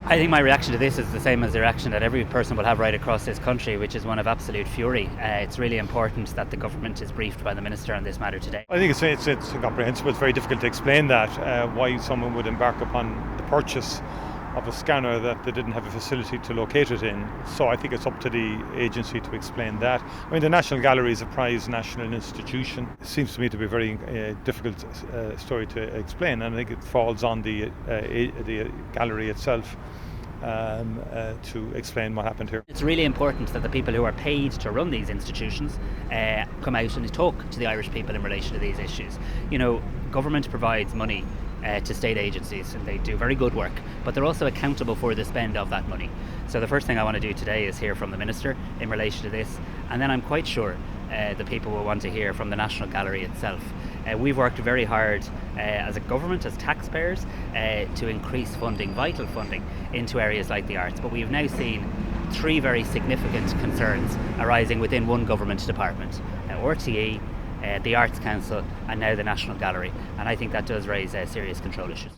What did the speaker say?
I think my reaction to this is the same as the reaction that every person will have right across this country, which is one of absolute fury. It's really important that the government is briefed by the Minister on this matter today. I think it's incomprehensible. It's very difficult to explain that, why someone would embark upon the purchase of a scanner that they didn't have a facility to locate it in. So I think it's up to the agency to explain that. I mean, the National Gallery is a prized national institution. It seems to me to be a very difficult story to explain, and I think it falls on the gallery itself to explain what happened here. It's really important that the people who are paid to run these institutions come out and talk to the Irish people in relation to these issues. You know, government provides money to state agencies, and they do very good work, but they're also accountable for the spend of that money. So the first thing I want to do today is hear from the Minister in relation to this, and then I'm quite sure the people will want to hear from the National Gallery itself. We've worked very hard as a government, as taxpayers, to increase funding, vital funding, into areas like the arts, but we've now seen three very significant concerns arising within one government department: RTE, the Arts Council, and now the National Gallery, and I think that does raise serious control issues.